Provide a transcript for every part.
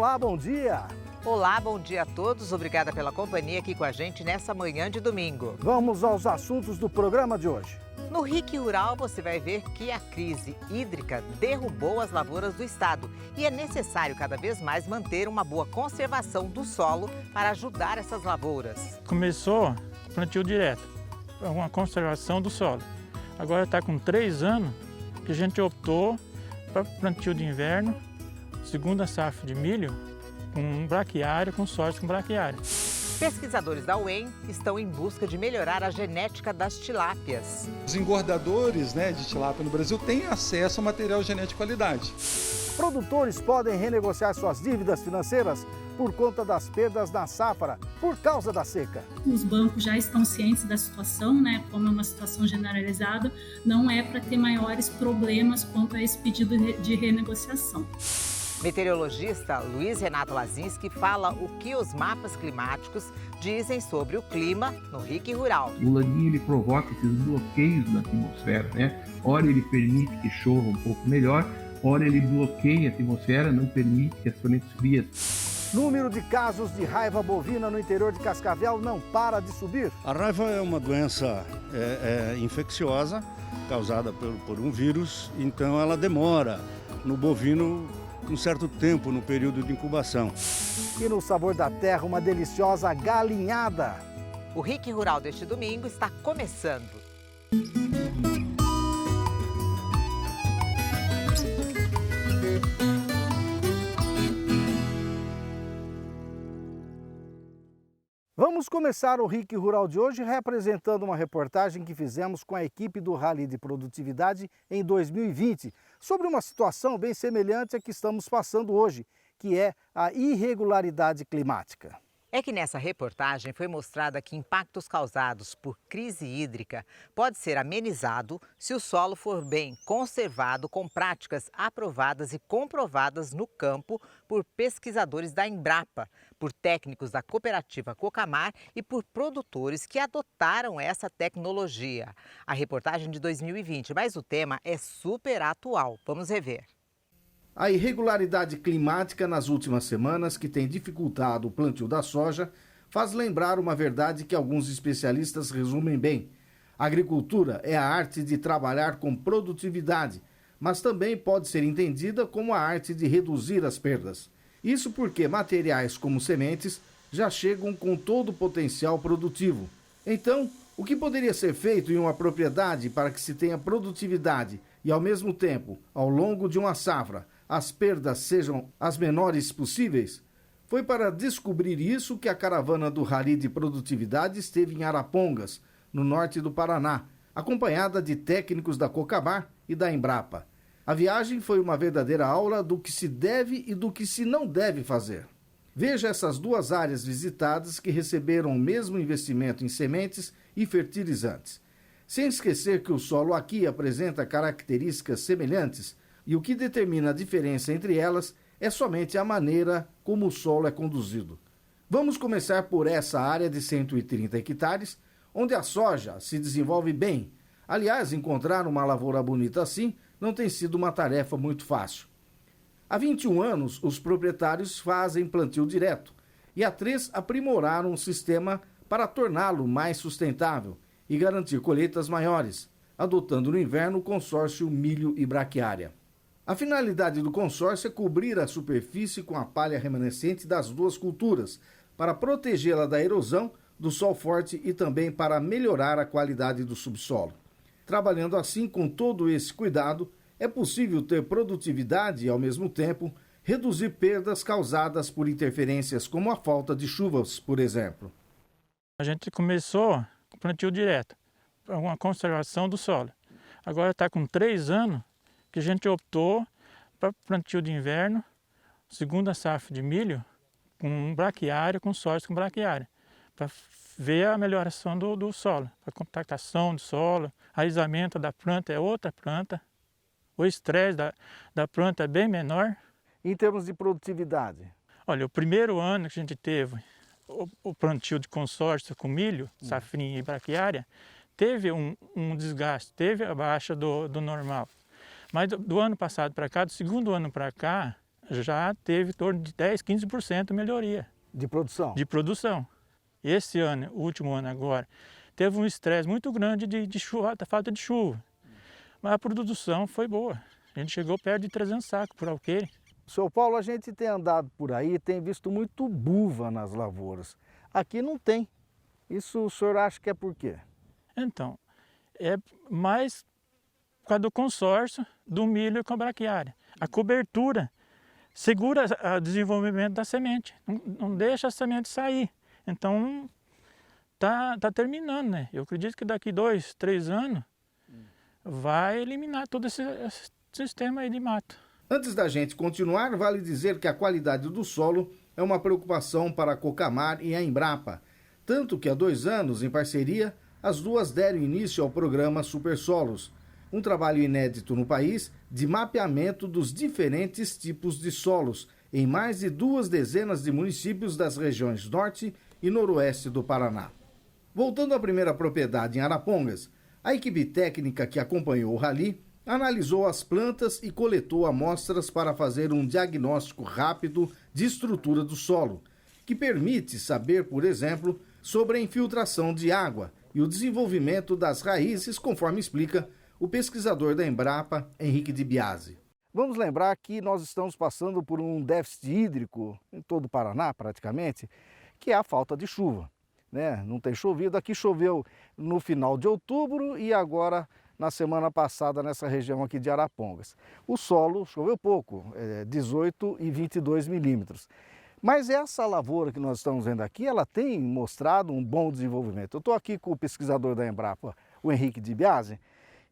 Olá, bom dia! Olá, bom dia a todos. Obrigada pela companhia aqui com a gente nessa manhã de domingo. Vamos aos assuntos do programa de hoje. No RIC Rural você vai ver que a crise hídrica derrubou as lavouras do estado e é necessário cada vez mais manter uma boa conservação do solo para ajudar essas lavouras. Começou plantio direto, uma conservação do solo. Agora está com 3 anos que a gente optou para plantio de inverno, segunda safra de milho, com braquiária, com soja com braquiária. Pesquisadores da UEM estão em busca de melhorar a genética das tilápias. Os engordadores de tilápia no Brasil têm acesso a material genético de qualidade. Produtores podem renegociar suas dívidas financeiras por conta das perdas na safra, por causa da seca. Os bancos já estão cientes da situação, como é uma situação generalizada, não é para ter maiores problemas quanto a esse pedido de renegociação. Meteorologista Luiz Renato Lazinski fala o que os mapas climáticos dizem sobre o clima no RIC Rural. O laninha ele provoca esses bloqueios na atmosfera, Ora ele permite que chova um pouco melhor, ora ele bloqueia a atmosfera, não permite que as frentes frias. Número de casos de raiva bovina no interior de Cascavel não para de subir. A raiva é uma doença infecciosa causada por um vírus, então ela demora no bovino um certo tempo no período de incubação. E no Sabor da Terra, uma deliciosa galinhada. O RIC Rural deste domingo está começando. Vamos começar o RIC Rural de hoje reapresentando uma reportagem que fizemos com a equipe do Rally de Produtividade em 2020, sobre uma situação bem semelhante à que estamos passando hoje, que é a irregularidade climática. É que nessa reportagem foi mostrada que impactos causados por crise hídrica pode ser amenizado se o solo for bem conservado com práticas aprovadas e comprovadas no campo por pesquisadores da Embrapa, por técnicos da cooperativa Cocamar e por produtores que adotaram essa tecnologia. A reportagem de 2020, mas o tema é super atual. Vamos rever. A irregularidade climática nas últimas semanas, que tem dificultado o plantio da soja, faz lembrar uma verdade que alguns especialistas resumem bem. A agricultura é a arte de trabalhar com produtividade, mas também pode ser entendida como a arte de reduzir as perdas. Isso porque materiais como sementes já chegam com todo o potencial produtivo. Então, o que poderia ser feito em uma propriedade para que se tenha produtividade e, ao mesmo tempo, ao longo de uma safra, as perdas sejam as menores possíveis? Foi para descobrir isso que a caravana do Rally de Produtividade esteve em Arapongas, no norte do Paraná, acompanhada de técnicos da Cocamar e da Embrapa. A viagem foi uma verdadeira aula do que se deve e do que se não deve fazer. Veja essas duas áreas visitadas que receberam o mesmo investimento em sementes e fertilizantes. Sem esquecer que o solo aqui apresenta características semelhantes, e o que determina a diferença entre elas é somente a maneira como o solo é conduzido. Vamos começar por essa área de 130 hectares, onde a soja se desenvolve bem. Aliás, encontrar uma lavoura bonita assim não tem sido uma tarefa muito fácil. Há 21 anos, os proprietários fazem plantio direto e há 3 aprimoraram o sistema para torná-lo mais sustentável e garantir colheitas maiores, adotando no inverno o consórcio milho e braquiária. A finalidade do consórcio é cobrir a superfície com a palha remanescente das duas culturas, para protegê-la da erosão, do sol forte e também para melhorar a qualidade do subsolo. Trabalhando assim com todo esse cuidado, é possível ter produtividade e, ao mesmo tempo, reduzir perdas causadas por interferências como a falta de chuvas, por exemplo. A gente começou com plantio direto, uma conservação do solo. Agora está com 3 anos que a gente optou para plantio de inverno, segunda safra de milho, com braquiária, com soja com braquiária, para ver a melhoração do solo, a compactação do solo, raizamento da planta é outra planta, o estresse da planta é bem menor. Em termos de produtividade? Olha, o primeiro ano que a gente teve o plantio de consórcio com milho, safrinha e braquiária, teve um desgaste, teve a baixa do normal. Mas do ano passado para cá, do segundo ano para cá, já teve em torno de 10, 15% melhoria De produção? de produção. Esse ano, o último ano agora, teve um estresse muito grande de chuva, da falta de chuva. Mas a produção foi boa. A gente chegou perto de 300 sacos por alqueire. Seu Paulo, a gente tem andado por aí e tem visto muito buva nas lavouras. Aqui não tem. Isso o senhor acha que é por quê? Então, é mais por causa do consórcio do milho com a braquiária. A cobertura segura o desenvolvimento da semente, não deixa a semente sair. Então, tá terminando, né? Eu acredito que daqui 2, 3 anos vai eliminar todo esse sistema aí de mato. Antes da gente continuar, vale dizer que a qualidade do solo é uma preocupação para a Cocamar e a Embrapa. Tanto que há 2 anos, em parceria, as duas deram início ao programa Supersolos, um trabalho inédito no país de mapeamento dos diferentes tipos de solos em mais de 2 dezenas de municípios das regiões norte e noroeste do Paraná. Voltando à primeira propriedade em Arapongas, a equipe técnica que acompanhou o rally analisou as plantas e coletou amostras para fazer um diagnóstico rápido de estrutura do solo, que permite saber, por exemplo, sobre a infiltração de água e o desenvolvimento das raízes, conforme explica o pesquisador da Embrapa, Henrique Di Biasi. Vamos lembrar que nós estamos passando por um déficit hídrico em todo o Paraná, praticamente, que é a falta de chuva, né? Não tem chovido. Aqui choveu no final de outubro e agora na semana passada nessa região aqui de Arapongas. O solo choveu pouco, 18 e 22 milímetros. Mas essa lavoura que nós estamos vendo aqui, ela tem mostrado um bom desenvolvimento. Eu estou aqui com o pesquisador da Embrapa, o Henrique Di Biasi.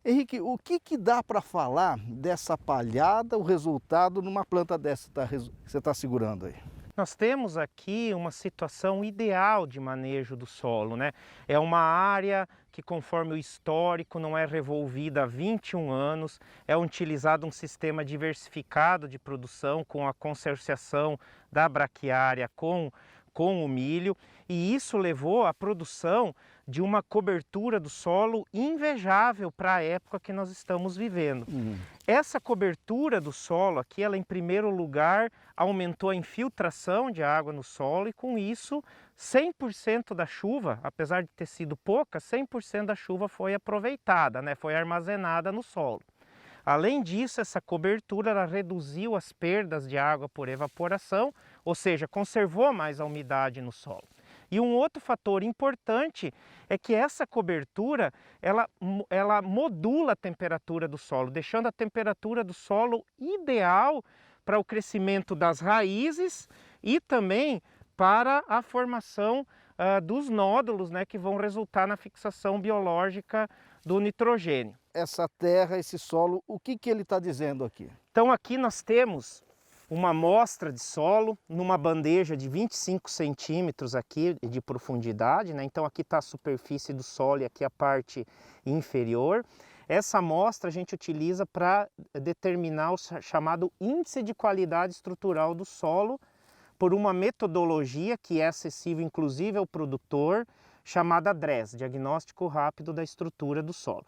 Henrique, o que dá para falar dessa palhada, o resultado numa planta dessa que você está segurando aí? Nós temos aqui uma situação ideal de manejo do solo, né? É uma área que, conforme o histórico, não é revolvida há 21 anos, é utilizado um sistema diversificado de produção com a consorciação da braquiária com o milho, e isso levou à produção de uma cobertura do solo invejável para a época que nós estamos vivendo. Essa cobertura do solo aqui, ela em primeiro lugar aumentou a infiltração de água no solo e com isso 100% da chuva, apesar de ter sido pouca, 100% da chuva foi aproveitada, né? Foi armazenada no solo. Além disso, essa cobertura ela reduziu as perdas de água por evaporação, ou seja, conservou mais a umidade no solo. E um outro fator importante é que essa cobertura ela modula a temperatura do solo, deixando a temperatura do solo ideal para o crescimento das raízes e também para a formação dos nódulos, né, que vão resultar na fixação biológica do nitrogênio. Essa terra, esse solo, o que ele está dizendo aqui? Então aqui nós temos uma amostra de solo numa bandeja de 25 centímetros aqui de profundidade, né? Então aqui está a superfície do solo e aqui a parte inferior. Essa amostra a gente utiliza para determinar o chamado índice de qualidade estrutural do solo por uma metodologia que é acessível inclusive ao produtor, chamada DRESS, Diagnóstico Rápido da Estrutura do Solo.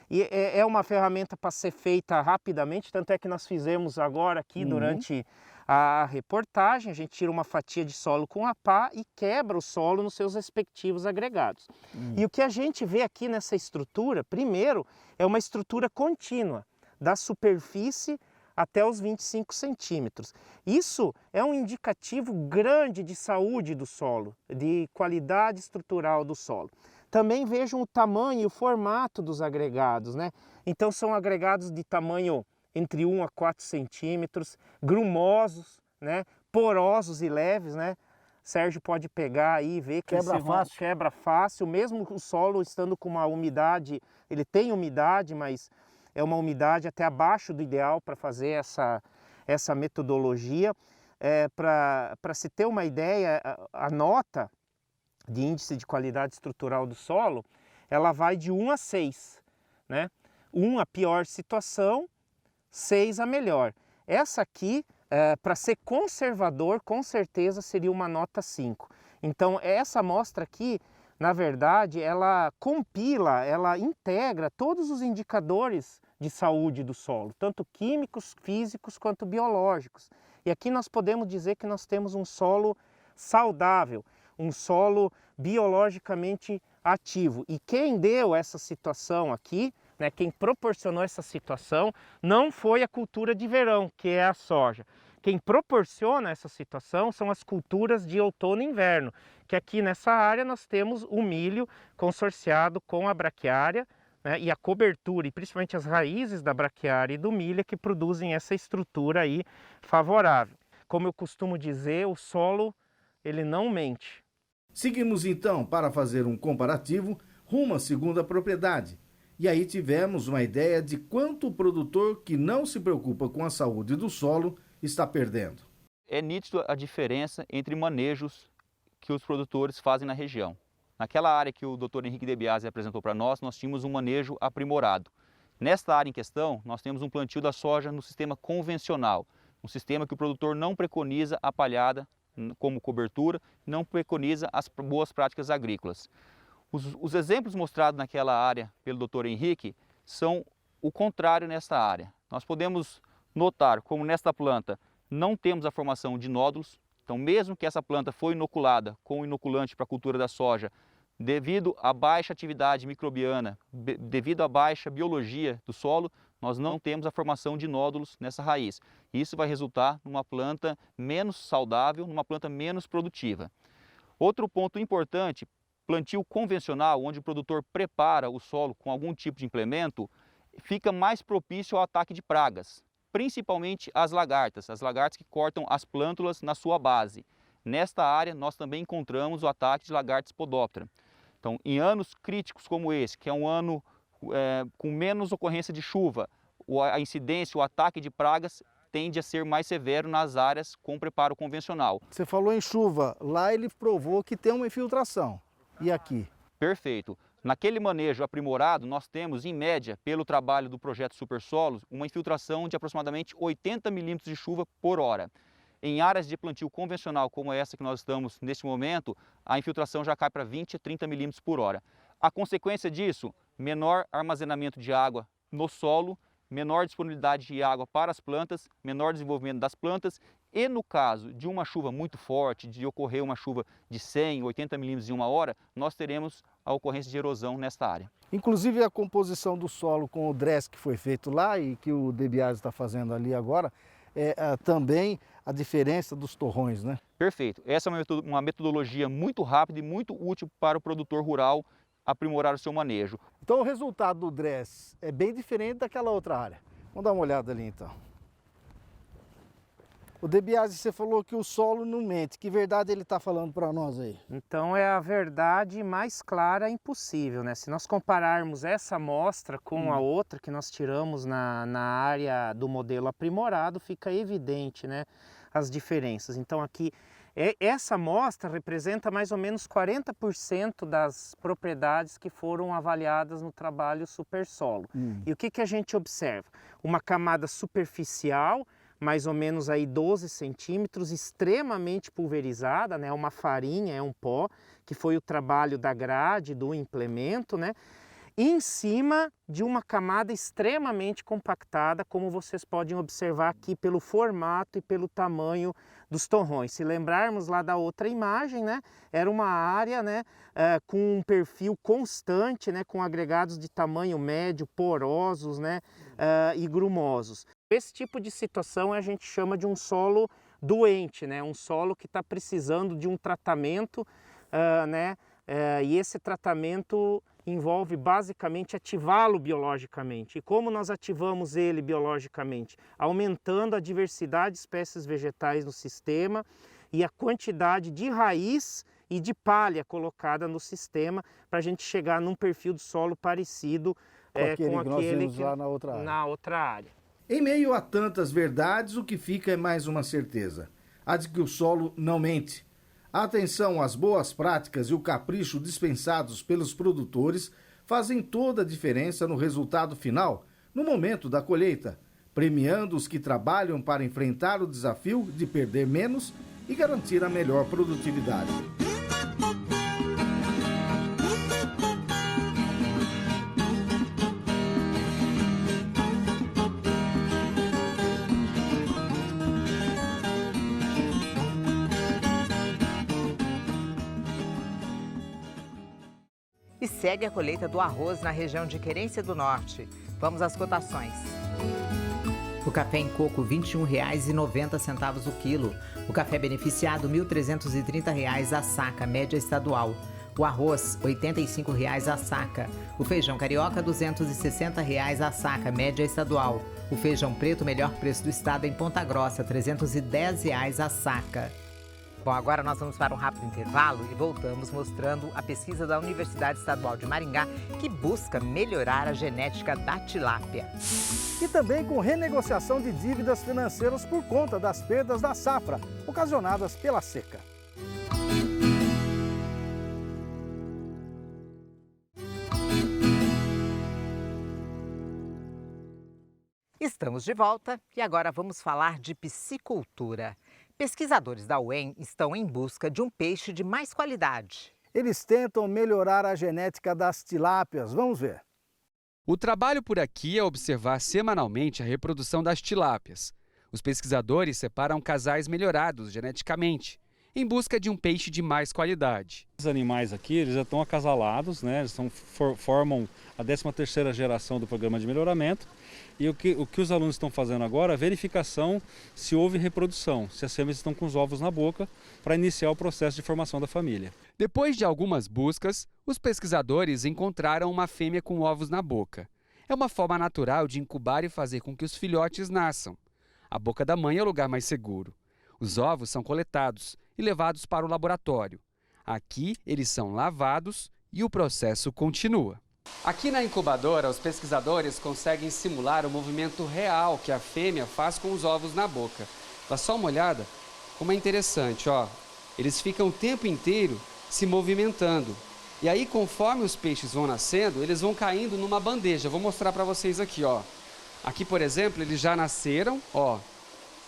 E é uma ferramenta para ser feita rapidamente, tanto é que nós fizemos agora aqui durante a reportagem, a gente tira uma fatia de solo com a pá e quebra o solo nos seus respectivos agregados. E o que a gente vê aqui nessa estrutura, primeiro, é uma estrutura contínua, da superfície até os 25 centímetros. Isso é um indicativo grande de saúde do solo, de qualidade estrutural do solo. Também vejam o tamanho e o formato dos agregados, né? Então são agregados de tamanho entre 1 a 4 centímetros, grumosos, né? Porosos e leves, né? Sérgio pode pegar aí e ver que quebra fácil, mesmo o solo estando com uma umidade, ele tem umidade, mas é uma umidade até abaixo do ideal para fazer essa metodologia. Para se ter uma ideia, a nota de índice de qualidade estrutural do solo, ela vai de 1 a 6, né? 1 a pior situação, 6 a melhor. Essa aqui, para ser conservador, com certeza seria uma nota 5. Então essa amostra aqui, na verdade, ela compila, ela integra todos os indicadores de saúde do solo, tanto químicos, físicos quanto biológicos, E aqui nós podemos dizer que nós temos um solo saudável, um solo biologicamente ativo. E quem deu essa situação aqui, né, quem proporcionou essa situação, não foi a cultura de verão, que é a soja. Quem proporciona essa situação são as culturas de outono e inverno, que aqui nessa área nós temos o milho consorciado com a braquiária, né, e a cobertura, e principalmente as raízes da braquiária e do milho que produzem essa estrutura aí favorável. Como eu costumo dizer, o solo ele não mente. Seguimos então para fazer um comparativo rumo à segunda propriedade. E aí tivemos uma ideia de quanto o produtor que não se preocupa com a saúde do solo está perdendo. É nítido a diferença entre manejos que os produtores fazem na região. Naquela área que o Dr. Henrique De Biasi apresentou para nós tínhamos um manejo aprimorado. Nesta área em questão, nós temos um plantio da soja no sistema convencional, um sistema que o produtor não preconiza a palhada como cobertura, não preconiza as boas práticas agrícolas. Os exemplos mostrados naquela área pelo Dr. Henrique são o contrário nesta área. Nós podemos notar como nesta planta não temos a formação de nódulos, então mesmo que essa planta foi inoculada com o inoculante para a cultura da soja, devido à baixa atividade microbiana, devido à baixa biologia do solo, nós não temos a formação de nódulos nessa raiz. Isso vai resultar numa planta menos saudável, numa planta menos produtiva. Outro ponto importante, plantio convencional, onde o produtor prepara o solo com algum tipo de implemento, fica mais propício ao ataque de pragas, principalmente as lagartas que cortam as plântulas na sua base. Nesta área nós também encontramos o ataque de lagarta Spodoptera. Então, em anos críticos como esse, que é um ano com menos ocorrência de chuva, a incidência, o ataque de pragas tende a ser mais severo nas áreas com preparo convencional. Você falou em chuva, lá ele provou que tem uma infiltração. E aqui? Perfeito. Naquele manejo aprimorado, nós temos, em média, pelo trabalho do projeto Super Solos, uma infiltração de aproximadamente 80 milímetros de chuva por hora. Em áreas de plantio convencional, como essa que nós estamos neste momento, a infiltração já cai para 20 a 30 milímetros por hora. A consequência disso, menor armazenamento de água no solo, menor disponibilidade de água para as plantas, menor desenvolvimento das plantas e no caso de uma chuva muito forte, de ocorrer uma chuva de 100, 80 milímetros em uma hora, nós teremos a ocorrência de erosão nesta área. Inclusive a composição do solo com o DRESS que foi feito lá e que o De Biasi está fazendo ali agora, também a diferença dos torrões, né? Perfeito. Essa é uma metodologia muito rápida e muito útil para o produtor rural aprimorar o seu manejo. Então o resultado do DRESS é bem diferente daquela outra área. Vamos dar uma olhada ali então. O De Biasi, você falou que o solo não mente. Que verdade ele está falando para nós aí? Então é a verdade mais clara impossível, né? Se nós compararmos essa amostra com a outra que nós tiramos na área do modelo aprimorado, fica evidente, né, as diferenças. Então aqui, essa amostra representa mais ou menos 40% das propriedades que foram avaliadas no trabalho Super Solo. E o que a gente observa? Uma camada superficial, mais ou menos aí 12 centímetros, extremamente pulverizada, né? Uma farinha, é um pó, que foi o trabalho da grade, do implemento, né? Em cima de uma camada extremamente compactada, como vocês podem observar aqui pelo formato e pelo tamanho dos torrões. Se lembrarmos lá da outra imagem, né, era uma área, né, com um perfil constante, né, com agregados de tamanho médio, porosos, né, e grumosos. Esse tipo de situação a gente chama de um solo doente, né, um solo que está precisando de um tratamento, né, e esse tratamento envolve basicamente ativá-lo biologicamente. E como nós ativamos ele biologicamente? Aumentando a diversidade de espécies vegetais no sistema e a quantidade de raiz e de palha colocada no sistema para a gente chegar num perfil de solo parecido com aquele que lá na outra área. Em meio a tantas verdades, o que fica é mais uma certeza: a de que o solo não mente. A atenção às boas práticas e o capricho dispensados pelos produtores fazem toda a diferença no resultado final, no momento da colheita, premiando os que trabalham para enfrentar o desafio de perder menos e garantir a melhor produtividade. E segue a colheita do arroz na região de Querência do Norte. Vamos às cotações. O café em coco, R$ 21,90 o quilo. O café beneficiado, R$ 1.330 a saca, média estadual. O arroz, R$ 85,00 a saca. O feijão carioca, R$ 260,00 a saca, média estadual. O feijão preto, melhor preço do estado, em Ponta Grossa, R$ 310,00 a saca. Bom, agora nós vamos para um rápido intervalo e voltamos mostrando a pesquisa da Universidade Estadual de Maringá, que busca melhorar a genética da tilápia. E também com renegociação de dívidas financeiras por conta das perdas da safra, ocasionadas pela seca. Estamos de volta e agora vamos falar de piscicultura. Pesquisadores da UEM estão em busca de um peixe de mais qualidade. Eles tentam melhorar a genética das tilápias. Vamos ver. O trabalho por aqui é observar semanalmente a reprodução das tilápias. Os pesquisadores separam casais melhorados geneticamente, em busca de um peixe de mais qualidade. Os animais aqui eles já estão acasalados, né? Eles formam a 13ª geração do programa de melhoramento. E o que os alunos estão fazendo agora é a verificação se houve reprodução, se as fêmeas estão com os ovos na boca, para iniciar o processo de formação da família. Depois de algumas buscas, os pesquisadores encontraram uma fêmea com ovos na boca. É uma forma natural de incubar e fazer com que os filhotes nasçam. A boca da mãe é o lugar mais seguro. Os ovos são coletados e levados para o laboratório. Aqui eles são lavados e o processo continua. Aqui na incubadora, os pesquisadores conseguem simular o movimento real que a fêmea faz com os ovos na boca. Dá só uma olhada como é interessante, ó. Eles ficam o tempo inteiro se movimentando. E aí, conforme os peixes vão nascendo, eles vão caindo numa bandeja. Vou mostrar para vocês aqui, ó. Aqui, por exemplo, eles já nasceram, ó.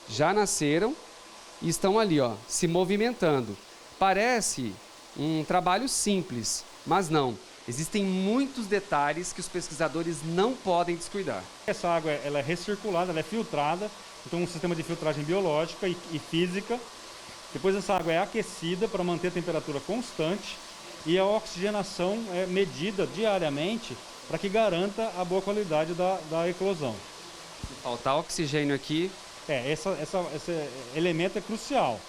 Já nasceram e estão ali, ó, se movimentando. Parece um trabalho simples, mas não. Existem muitos detalhes que os pesquisadores não podem descuidar. Essa água ela é recirculada, ela é filtrada, então um sistema de filtragem biológica e física. Depois essa água é aquecida para manter a temperatura constante e a oxigenação é medida diariamente para que garanta a boa qualidade da eclosão. Se faltar oxigênio aqui... Esse elemento é crucial,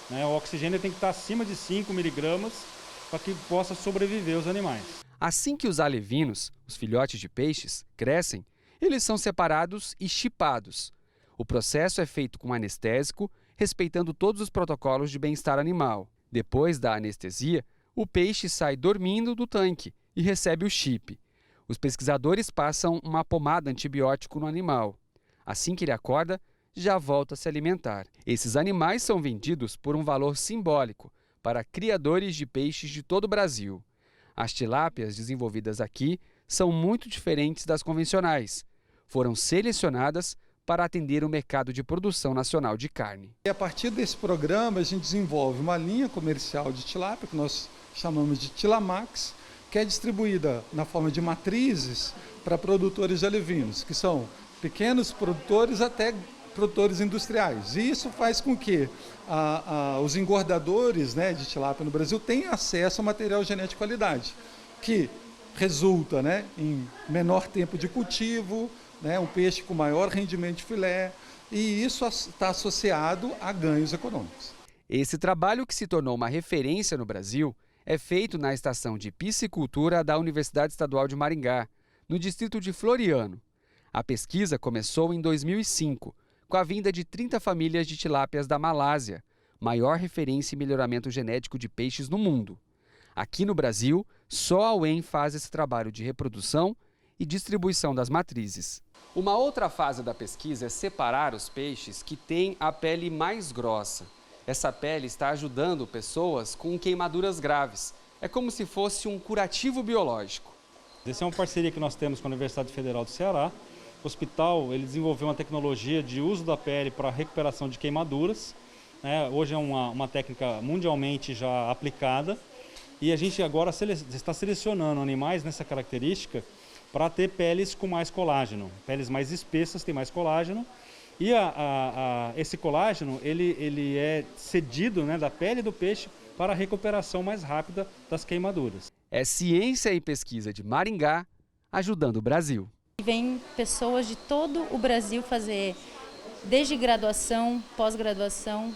né? O oxigênio tem que estar acima de 5 miligramas para que possa sobreviver os animais. Assim que os alevinos, os filhotes de peixes, crescem, eles são separados e chipados. O processo é feito com anestésico, respeitando todos os protocolos de bem-estar animal. Depois da anestesia, o peixe sai dormindo do tanque e recebe o chip. Os pesquisadores passam uma pomada antibiótico no animal. Assim que ele acorda, já volta a se alimentar. Esses animais são vendidos por um valor simbólico para criadores de peixes de todo o Brasil. As tilápias desenvolvidas aqui são muito diferentes das convencionais. Foram selecionadas para atender o mercado de produção nacional de carne. E a partir desse programa, a gente desenvolve uma linha comercial de tilápia, que nós chamamos de Tilamax, que é distribuída na forma de matrizes para produtores de alevinos, que são pequenos produtores até produtores industriais. E isso faz com que os engordadores, né, de tilápia no Brasil tenham acesso a material genético de qualidade, que resulta, né, em menor tempo de cultivo, né, um peixe com maior rendimento de filé, e isso está associado a ganhos econômicos. Esse trabalho, que se tornou uma referência no Brasil, é feito na estação de piscicultura da Universidade Estadual de Maringá, no distrito de Floriano. A pesquisa começou em 2005, com a vinda de 30 famílias de tilápias da Malásia, maior referência em melhoramento genético de peixes no mundo. Aqui no Brasil, só a UEM faz esse trabalho de reprodução e distribuição das matrizes. Uma outra fase da pesquisa é separar os peixes que têm a pele mais grossa. Essa pele está ajudando pessoas com queimaduras graves. É como se fosse um curativo biológico. Essa é uma parceria que nós temos com a Universidade Federal do Ceará. O hospital ele desenvolveu uma tecnologia de uso da pele para recuperação de queimaduras. Né? Hoje é uma técnica mundialmente já aplicada. E a gente agora está selecionando animais nessa característica para ter peles com mais colágeno. Peles mais espessas têm mais colágeno. E esse colágeno ele é cedido, né, da pele do peixe para a recuperação mais rápida das queimaduras. É ciência e pesquisa de Maringá ajudando o Brasil. Vem pessoas de todo o Brasil fazer desde graduação, pós-graduação,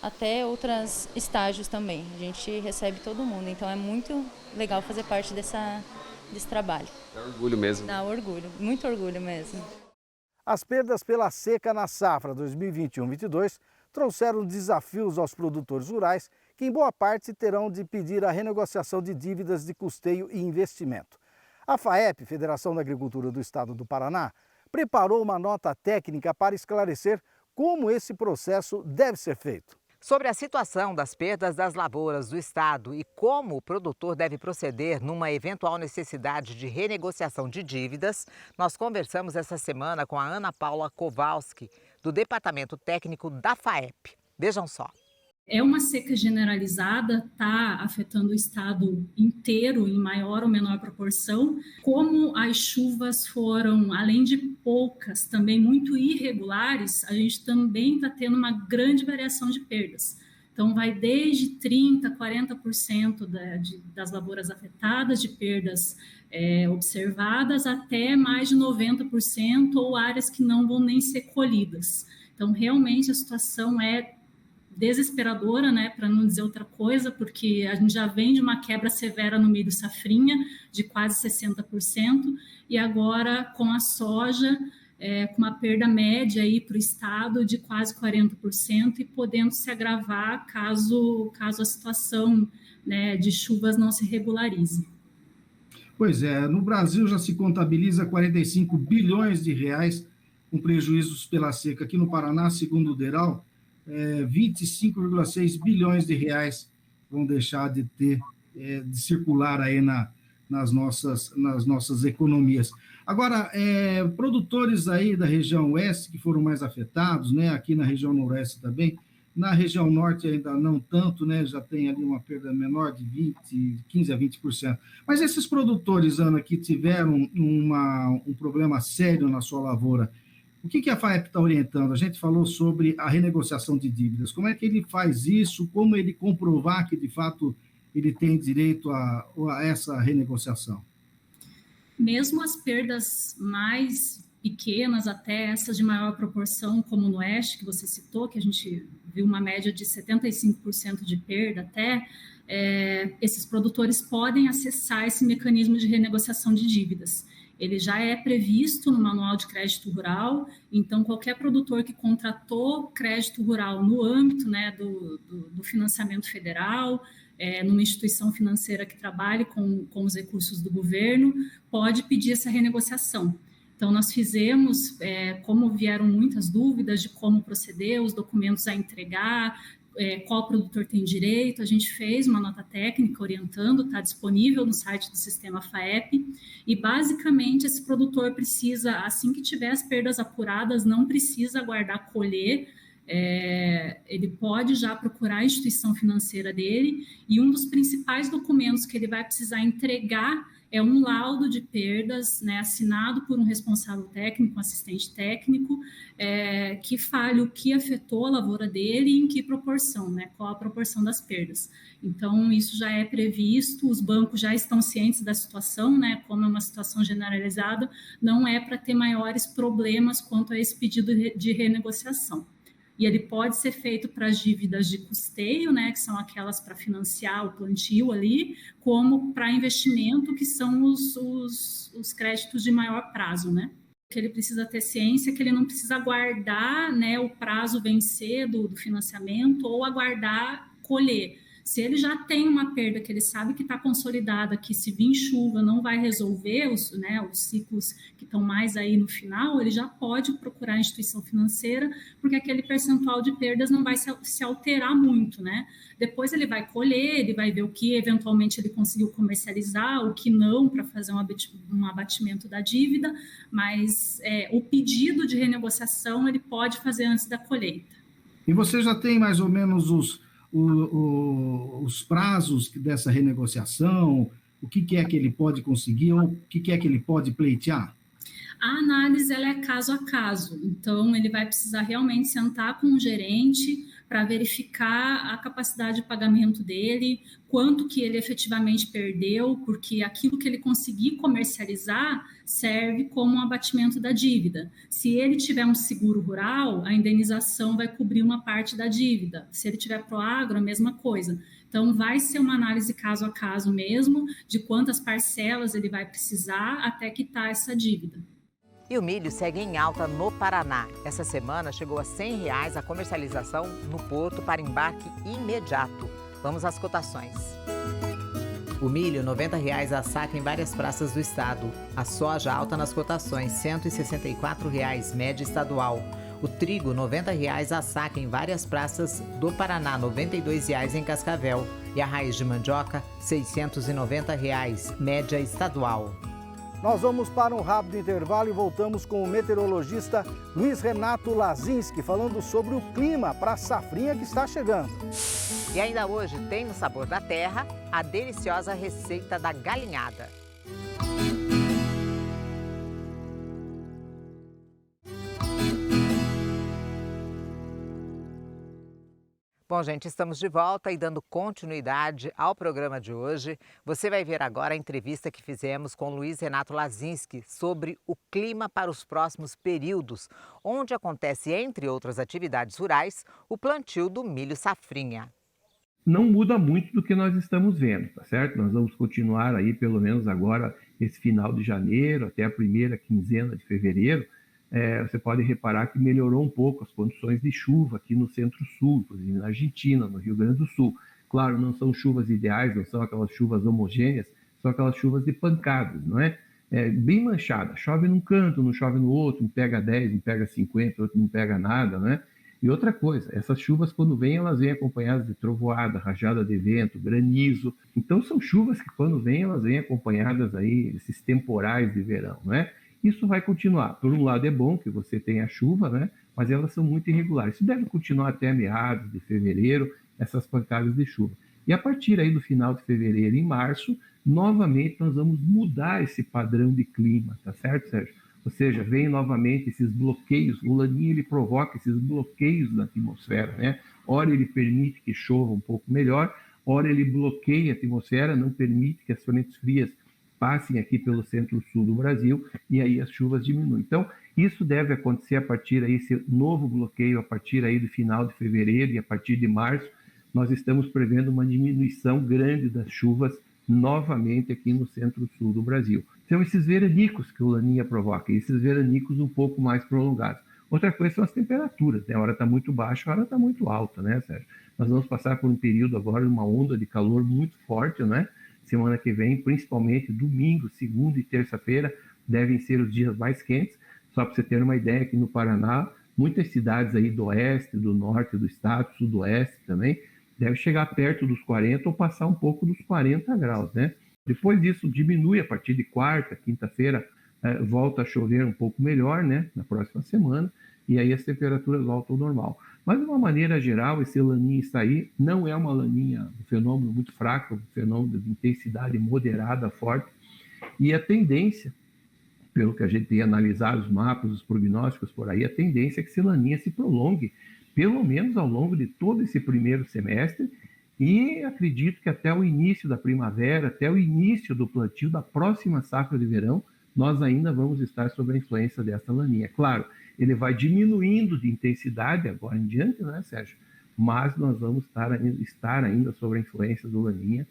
até outros estágios também. A gente recebe todo mundo, então é muito legal fazer parte desse trabalho. Dá orgulho mesmo. Dá orgulho, muito orgulho mesmo. As perdas pela seca na safra 2021-22 trouxeram desafios aos produtores rurais, que em boa parte terão de pedir a renegociação de dívidas de custeio e investimento. A FAEP, Federação da Agricultura do Estado do Paraná, preparou uma nota técnica para esclarecer como esse processo deve ser feito. Sobre a situação das perdas das lavouras do estado e como o produtor deve proceder numa eventual necessidade de renegociação de dívidas, nós conversamos essa semana com a Ana Paula Kowalski, do Departamento Técnico da FAEP. Vejam só. É uma seca generalizada, está afetando o estado inteiro em maior ou menor proporção. Como as chuvas foram, além de poucas, também muito irregulares, a gente também está tendo uma grande variação de perdas. Então, vai desde 30%, 40% das lavouras afetadas, de perdas observadas, até mais de 90% ou áreas que não vão nem ser colhidas. Então, realmente, a situação é desesperadora, né, para não dizer outra coisa, porque a gente já vem de uma quebra severa no milho safrinha, de quase 60%, e agora com a soja, com uma perda média para o estado de quase 40%, e podendo se agravar caso a situação, né, de chuvas não se regularize. Pois é, no Brasil já se contabiliza 45 bilhões de reais com prejuízos pela seca. Aqui no Paraná, segundo o DERAL, 25,6 bilhões de reais vão deixar de circular aí nas nossas economias. Agora, produtores aí da região oeste que foram mais afetados, né, aqui na região noroeste também, na região norte ainda não tanto, né, já tem ali uma perda menor de 15% a 20%. Mas esses produtores, Ana, que tiveram um problema sério na sua lavoura, o que a FAEP está orientando? A gente falou sobre a renegociação de dívidas. Como é que ele faz isso? Como ele comprovar que, de fato, ele tem direito a essa renegociação? Mesmo as perdas mais pequenas, até essas de maior proporção, como no Oeste, que você citou, que a gente viu uma média de 75% de perda até, esses produtores podem acessar esse mecanismo de renegociação de dívidas. Ele já é previsto no Manual de Crédito Rural, então qualquer produtor que contratou crédito rural no âmbito, né, do financiamento federal, numa instituição financeira que trabalhe com os recursos do governo, pode pedir essa renegociação. Então, nós fizemos, como vieram muitas dúvidas de como proceder, os documentos a entregar, qual produtor tem direito, a gente fez uma nota técnica orientando, está disponível no site do Sistema FAEP, e basicamente esse produtor precisa, assim que tiver as perdas apuradas, não precisa aguardar colher, ele pode já procurar a instituição financeira dele, e um dos principais documentos que ele vai precisar entregar é um laudo de perdas, né, assinado por um responsável técnico, um assistente técnico, que fale o que afetou a lavoura dele e em que proporção, né, qual a proporção das perdas. Então, isso já é previsto, os bancos já estão cientes da situação, né, como é uma situação generalizada, não é para ter maiores problemas quanto a esse pedido de renegociação. E ele pode ser feito para as dívidas de custeio, né, que são aquelas para financiar o plantio ali, como para investimento, que são os créditos de maior prazo, né? Que ele precisa ter ciência que ele não precisa aguardar, né, o prazo vencer do financiamento ou aguardar colher. Se ele já tem uma perda que ele sabe que está consolidada, que se vir chuva não vai resolver os ciclos que estão mais aí no final, ele já pode procurar a instituição financeira, porque aquele percentual de perdas não vai se alterar muito, né? Depois ele vai colher, ele vai ver o que eventualmente ele conseguiu comercializar, o que não, para fazer um abatimento da dívida, mas o pedido de renegociação ele pode fazer antes da colheita. E você já tem mais ou menos os prazos dessa renegociação, o que é que ele pode conseguir ou o que é que ele pode pleitear? A análise ela é caso a caso, então ele vai precisar realmente sentar com o gerente para verificar a capacidade de pagamento dele, quanto que ele efetivamente perdeu, porque aquilo que ele conseguir comercializar serve como um abatimento da dívida. Se ele tiver um seguro rural, a indenização vai cobrir uma parte da dívida. Se ele tiver Proagro, a mesma coisa. Então, vai ser uma análise caso a caso mesmo, de quantas parcelas ele vai precisar até quitar essa dívida. E o milho segue em alta no Paraná. Essa semana chegou a R$ 100 a comercialização no porto para embarque imediato. Vamos às cotações. O milho, R$ 90 a saca em várias praças do estado. A soja alta nas cotações, R$ 164, média estadual. O trigo, R$ 90 a saca em várias praças do Paraná, R$ 92 em Cascavel. E a raiz de mandioca, R$ 690, média estadual. Nós vamos para um rápido intervalo e voltamos com o meteorologista Luiz Renato Lazinski, falando sobre o clima para a safrinha que está chegando. E ainda hoje tem no Sabor da Terra a deliciosa receita da galinhada. Bom, gente, estamos de volta e dando continuidade ao programa de hoje. Você vai ver agora a entrevista que fizemos com Luiz Renato Lazinski sobre o clima para os próximos períodos, onde acontece, entre outras atividades rurais, o plantio do milho safrinha. Não muda muito do que nós estamos vendo, tá certo? Nós vamos continuar aí, pelo menos agora, esse final de janeiro, até a primeira quinzena de fevereiro. Você pode reparar que melhorou um pouco as condições de chuva aqui no Centro-Sul, inclusive na Argentina, no Rio Grande do Sul. Claro, não são chuvas ideais, não são aquelas chuvas homogêneas, são aquelas chuvas de pancadas, não é? Bem manchada, chove num canto, não chove no outro, um pega 10, um pega 50, outro não pega nada, né? E outra coisa, essas chuvas quando vêm, elas vêm acompanhadas de trovoada, rajada de vento, granizo. Então são chuvas que quando vêm, elas vêm acompanhadas aí, esses temporais de verão, né? Isso vai continuar. Por um lado é bom que você tenha chuva, né? Mas elas são muito irregulares. Isso deve continuar até meados de fevereiro, essas pancadas de chuva. E a partir aí do final de fevereiro e março, novamente nós vamos mudar esse padrão de clima, tá certo, Sérgio? Ou seja, vem novamente esses bloqueios, o Laninha ele provoca esses bloqueios na atmosfera, né? Ora ele permite que chova um pouco melhor, ora ele bloqueia a atmosfera, não permite que as frentes frias passem aqui pelo centro-sul do Brasil e aí as chuvas diminuem. Então, isso deve acontecer a partir aí, esse novo bloqueio, a partir aí do final de fevereiro e a partir de março, nós estamos prevendo uma diminuição grande das chuvas novamente aqui no centro-sul do Brasil. São esses veranicos que o Laninha provoca, esses veranicos um pouco mais prolongados. Outra coisa são as temperaturas, né? A hora está muito baixa, a hora está muito alta, né, Sérgio? Nós vamos passar por um período agora, uma onda de calor muito forte, né? Semana que vem, principalmente domingo, segunda e terça-feira, devem ser os dias mais quentes. Só para você ter uma ideia, aqui no Paraná, muitas cidades aí do oeste, do norte do estado, sudoeste também, devem chegar perto dos 40 ou passar um pouco dos 40 graus, né? Depois disso diminui a partir de quarta, quinta-feira, volta a chover um pouco melhor, né? Na próxima semana, e aí as temperaturas voltam ao normal. Mas, de uma maneira geral, esse Laninha está aí, não é uma Laninha, um fenômeno muito fraco, um fenômeno de intensidade moderada, forte, e a tendência, pelo que a gente tem analisado os mapas, os prognósticos por aí, a tendência é que esse Laninha se prolongue, pelo menos ao longo de todo esse primeiro semestre, e acredito que até o início da primavera, até o início do plantio da próxima safra de verão, nós ainda vamos estar sob a influência dessa Laninha. Claro, ele vai diminuindo de intensidade agora em diante, né, Sérgio? Mas nós vamos estar ainda sob a influência do Laninha,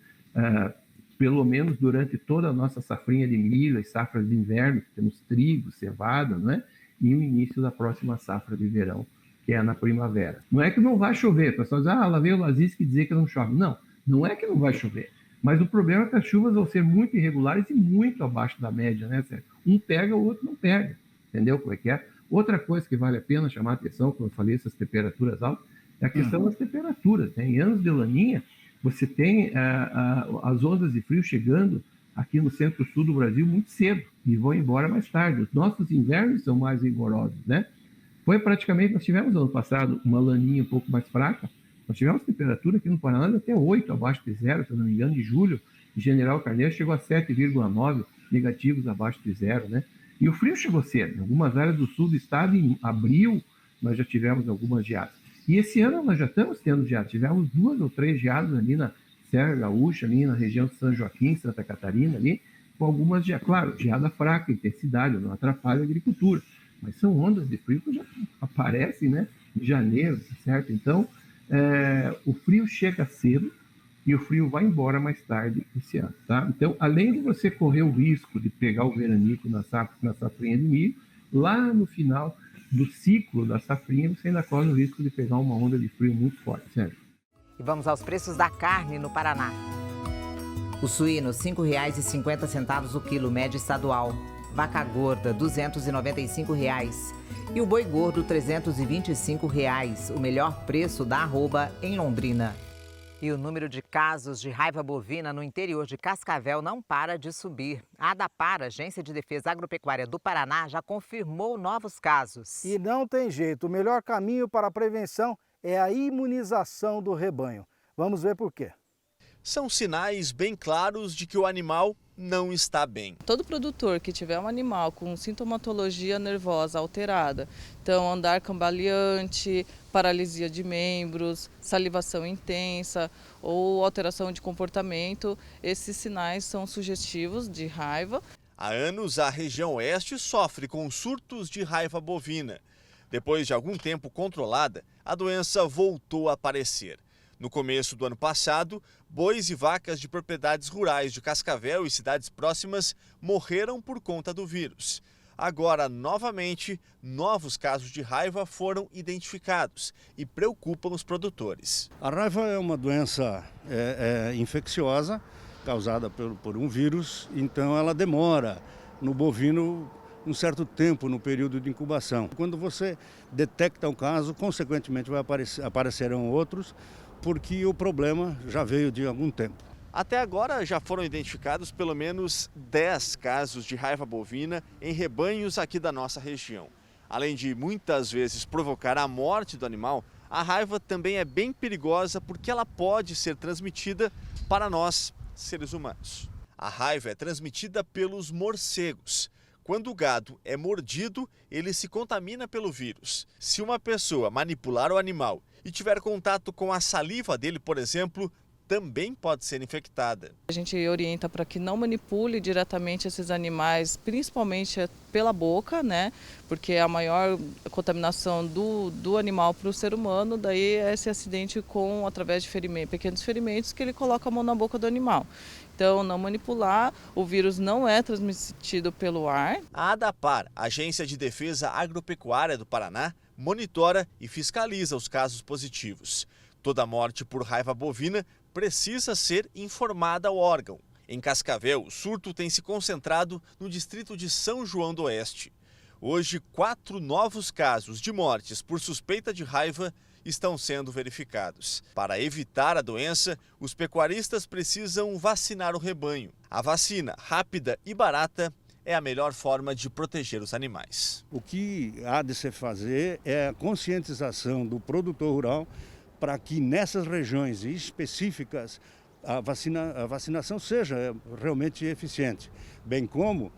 pelo menos durante toda a nossa safrinha de milho, as safras de inverno, que temos trigo, cevada, né? E o início da próxima safra de verão, que é na primavera. Não é que não vai chover, o pessoal diz, lá veio o Lazinski dizer que não chove. Não, não é que não vai chover. Mas o problema é que as chuvas vão ser muito irregulares e muito abaixo da média, né, Sérgio? Um pega, o outro não pega. Entendeu como é que é? Outra coisa que vale a pena chamar a atenção, como eu falei, essas temperaturas altas, é a questão das temperaturas, né? Em anos de Laninha, você tem as ondas de frio chegando aqui no centro-sul do Brasil muito cedo e vão embora mais tarde. Os nossos invernos são mais rigorosos, né? Foi praticamente, nós tivemos ano passado uma Laninha um pouco mais fraca, nós tivemos temperatura aqui no Paraná de até 8 abaixo de zero, se eu não me engano, em julho, General Carneiro chegou a 7,9 negativos abaixo de zero, né? E o frio chegou cedo. Em algumas áreas do sul do estado, em abril, nós já tivemos algumas geadas. E esse ano nós já estamos tendo geada. Tivemos 2 ou 3 geadas ali na Serra Gaúcha, ali na região de São Joaquim, Santa Catarina, ali, com algumas, claro, geada fraca, intensidade, não atrapalha a agricultura. Mas são ondas de frio que já aparecem, né, em janeiro, certo? Então, o frio chega cedo e o frio vai embora mais tarde esse ano, tá? Então, além de você correr o risco de pegar o veranico na safrinha de milho, lá no final do ciclo da safrinha, você ainda corre o risco de pegar uma onda de frio muito forte, certo? E vamos aos preços da carne no Paraná. O suíno, R$ 5,50 o quilo, média estadual. Vaca gorda, R$ 295. E o boi gordo, R$ 325. O melhor preço da arroba em Londrina. E o número de casos de raiva bovina no interior de Cascavel não para de subir. A ADAPAR, Agência de Defesa Agropecuária do Paraná, já confirmou novos casos. E não tem jeito, o melhor caminho para a prevenção é a imunização do rebanho. Vamos ver por quê. São sinais bem claros de que o animal não está bem. Todo produtor que tiver um animal com sintomatologia nervosa alterada, então andar cambaleante, paralisia de membros, salivação intensa ou alteração de comportamento, esses sinais são sugestivos de raiva. Há anos, a região oeste sofre com surtos de raiva bovina. Depois de algum tempo controlada, a doença voltou a aparecer. No começo do ano passado, bois e vacas de propriedades rurais de Cascavel e cidades próximas morreram por conta do vírus. Agora, novamente, novos casos de raiva foram identificados e preocupam os produtores. A raiva é uma doença infecciosa causada por um vírus, então ela demora no bovino um certo tempo no período de incubação. Quando você detecta um caso, consequentemente aparecerão outros, porque o problema já veio de algum tempo. Até agora já foram identificados pelo menos 10 casos de raiva bovina em rebanhos aqui da nossa região. Além de muitas vezes provocar a morte do animal, a raiva também é bem perigosa porque ela pode ser transmitida para nós, seres humanos. A raiva é transmitida pelos morcegos. Quando o gado é mordido, ele se contamina pelo vírus. Se uma pessoa manipular o animal e tiver contato com a saliva dele, por exemplo, também pode ser infectada. A gente orienta para que não manipule diretamente esses animais, principalmente pela boca, né? Porque a maior contaminação do animal para o ser humano, daí é esse acidente através de pequenos ferimentos que ele coloca a mão na boca do animal. Então, não manipular, o vírus não é transmitido pelo ar. A ADAPAR, Agência de Defesa Agropecuária do Paraná, monitora e fiscaliza os casos positivos. Toda morte por raiva bovina precisa ser informada ao órgão. Em Cascavel, o surto tem se concentrado no distrito de São João do Oeste. Hoje, 4 novos casos de mortes por suspeita de raiva estão sendo verificados. Para evitar a doença, os pecuaristas precisam vacinar o rebanho. A vacina, rápida e barata, é a melhor forma de proteger os animais. O que há de se fazer é a conscientização do produtor rural para que nessas regiões específicas a vacinação seja realmente eficiente, bem como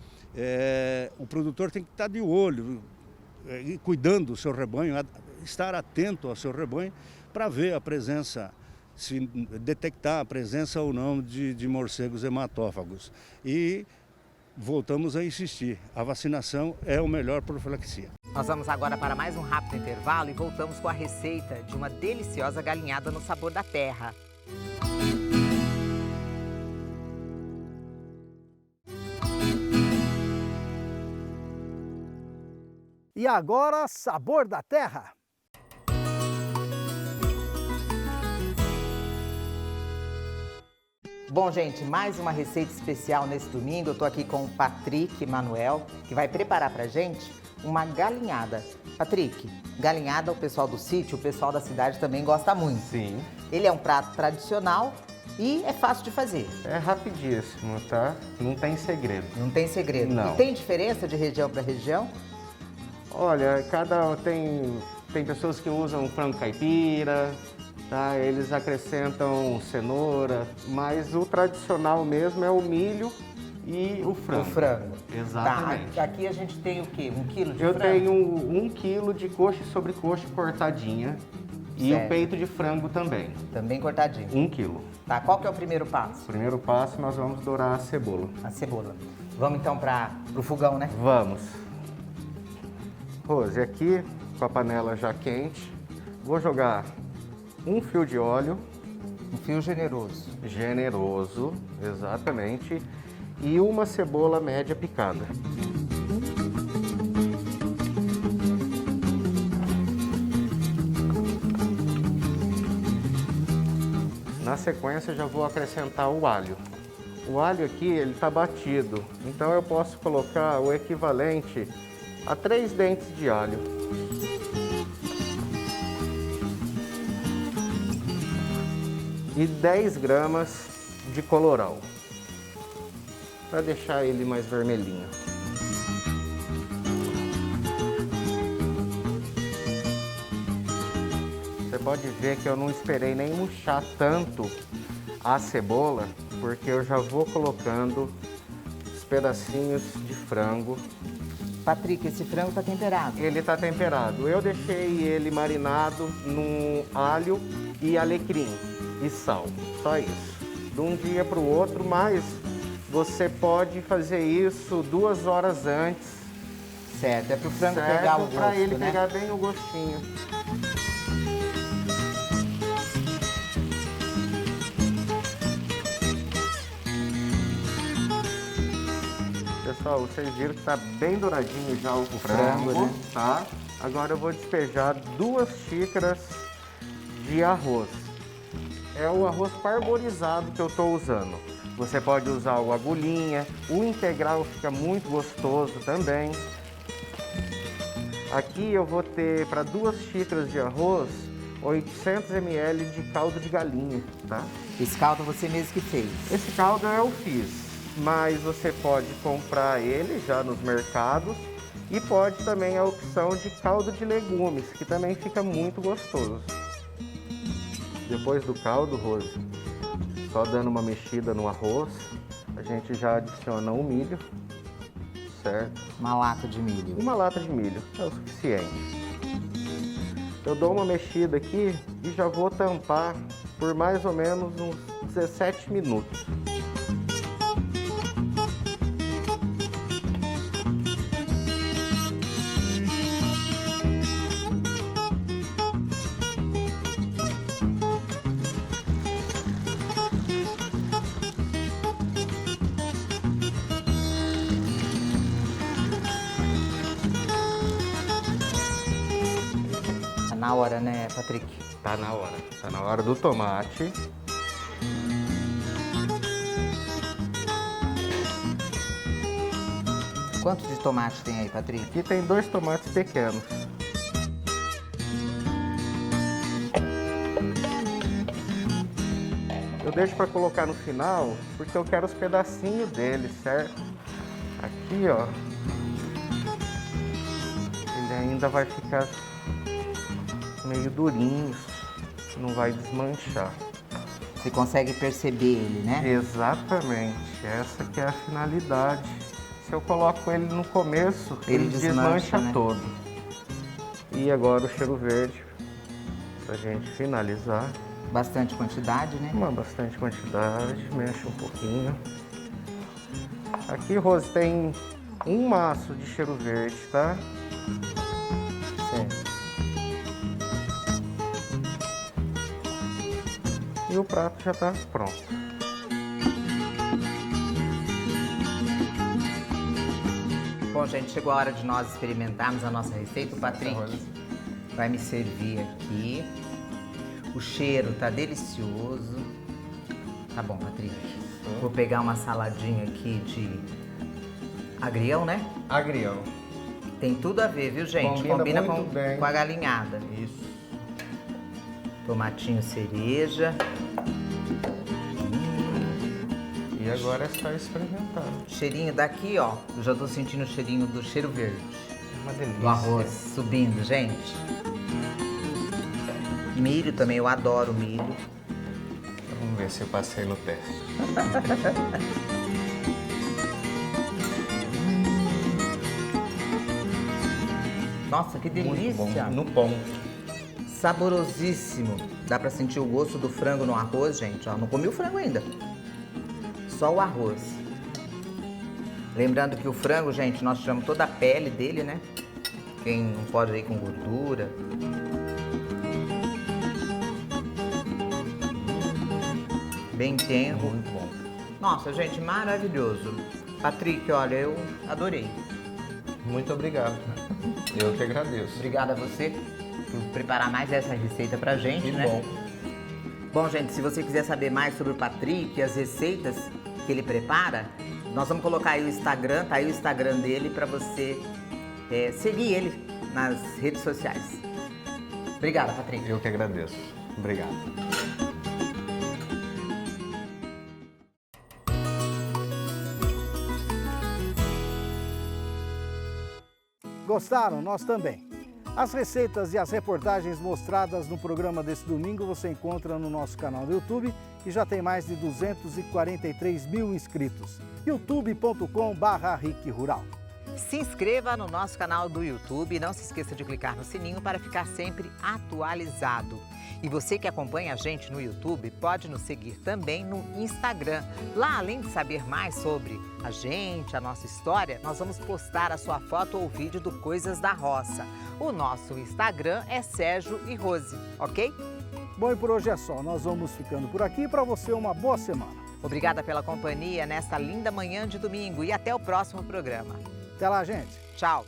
o produtor tem que estar de olho, cuidando do seu rebanho, estar atento ao seu rebanho para ver a presença, se detectar a presença ou não de morcegos hematófagos. E voltamos a insistir, a vacinação é o melhor profilaxia. Nós vamos agora para mais um rápido intervalo e voltamos com a receita de uma deliciosa galinhada no sabor da terra. E agora, sabor da terra. Bom, gente, mais uma receita especial nesse domingo. Eu tô aqui com o Patrick Manuel, que vai preparar pra gente uma galinhada. Patrick, galinhada o pessoal do sítio, o pessoal da cidade também gosta muito. Sim. Ele é um prato tradicional e é fácil de fazer. É rapidíssimo, tá? Não tem segredo. Não tem segredo. Não. E tem diferença de região para região? Olha, tem pessoas que usam frango caipira, tá? Eles acrescentam cenoura, mas o tradicional mesmo é o milho e o frango. O frango. Exatamente. Tá, aqui a gente tem o quê? 1 quilo de frango? Eu tenho 1 quilo de coxa e sobrecoxa cortadinha, E Certo. o peito de frango também. Também cortadinho. 1 quilo. Tá, qual que é o primeiro passo? Primeiro passo, nós vamos dourar a cebola. A cebola. Vamos então pro fogão, né? Vamos. Rose, aqui com a panela já quente, vou jogar 1 fio de óleo. Um fio generoso. Generoso, exatamente. E uma cebola média picada. Na sequência, já vou acrescentar o alho. O alho aqui, ele está batido, então eu posso colocar o equivalente a 3 dentes de alho. E 10 gramas de colorau, para deixar ele mais vermelhinho. Você pode ver que eu não esperei nem murchar tanto a cebola, porque eu já vou colocando os pedacinhos de frango. Patrick, esse frango tá temperado? Ele tá temperado. Eu deixei ele marinado no alho e alecrim e sal, só isso. De um dia para o outro, mas você pode fazer isso 2 horas antes. Certo, é pro frango pegar o gosto, para ele né? pegar bem o gostinho. Pessoal, vocês viram que está bem douradinho já o frango, né? Tá? Agora eu vou despejar 2 xícaras de arroz. É o arroz parboilizado que eu estou usando. Você pode usar o agulhinha, o integral fica muito gostoso também. Aqui eu vou ter para 2 xícaras de arroz 800 ml de caldo de galinha, tá? Esse caldo você mesmo que fez? Esse caldo eu fiz, mas você pode comprar ele já nos mercados e pode também a opção de caldo de legumes, que também fica muito gostoso. Depois do caldo, Rose, só dando uma mexida no arroz, a gente já adiciona o milho, certo? Uma lata de milho. Uma lata de milho, é o suficiente. Eu dou uma mexida aqui e já vou tampar por mais ou menos uns 17 minutos. Tá na hora, né, Patrick? Tá na hora. Tá na hora do tomate. Quanto de tomate tem aí, Patrick? Aqui tem 2 tomates pequenos. Eu deixo para colocar no final, porque eu quero os pedacinhos dele, certo? Aqui, ó. Ele ainda vai ficar meio durinho, não vai desmanchar. Você consegue perceber ele, né? Exatamente, essa que é a finalidade. Se eu coloco ele no começo, ele desmancha, né? Todo. E agora o cheiro verde, pra gente finalizar. Bastante quantidade, né? Bastante quantidade, mexe um pouquinho. Aqui, Rose, tem um maço de cheiro verde, tá? Certo. E o prato já está pronto. Bom, gente, chegou a hora de nós experimentarmos a nossa receita. O Patrick vai me servir aqui. O cheiro tá delicioso. Tá bom, Patrick. Vou pegar uma saladinha aqui de agrião, né? Agrião. Tem tudo a ver, viu, gente? Combina com a galinhada. Isso. Tomatinho cereja. E agora é só experimentar. Cheirinho daqui, ó. Eu já tô sentindo o cheirinho do cheiro verde. Uma delícia. Do arroz subindo, gente. Milho também, eu adoro milho. Vamos ver se eu passei no teste. Nossa, que delícia. Muito bom. No pão. Saborosíssimo. Dá pra sentir o gosto do frango no arroz, gente. Ó, não comi o frango ainda. Só o arroz. Lembrando que o frango, gente, nós tiramos toda a pele dele, né? Quem não pode ir com gordura. Bem tenro. Muito bom. Nossa, gente, maravilhoso. Patrick, olha, eu adorei. Muito obrigado. Eu que agradeço. Obrigada a você por preparar mais essa receita pra gente, né? Bom. Bom, gente, se você quiser saber mais sobre o Patrick e as receitas que ele prepara, nós vamos colocar aí o Instagram, tá aí o Instagram dele pra você seguir ele nas redes sociais. Obrigada, Patrick. Eu que agradeço. Obrigado. Gostaram? Nós também. As receitas e as reportagens mostradas no programa desse domingo você encontra no nosso canal do YouTube, que já tem mais de 243 mil inscritos. youtube.com/RicRural. Se inscreva no nosso canal do YouTube e não se esqueça de clicar no sininho para ficar sempre atualizado. E você que acompanha a gente no YouTube pode nos seguir também no Instagram. Lá, além de saber mais sobre a gente, a nossa história, nós vamos postar a sua foto ou vídeo do Coisas da Roça. O nosso Instagram é Sérgio e Rose, ok? Bom, e por hoje é só. Nós vamos ficando por aqui. Para você, uma boa semana. Obrigada pela companhia nesta linda manhã de domingo e até o próximo programa. Até lá, gente. Tchau.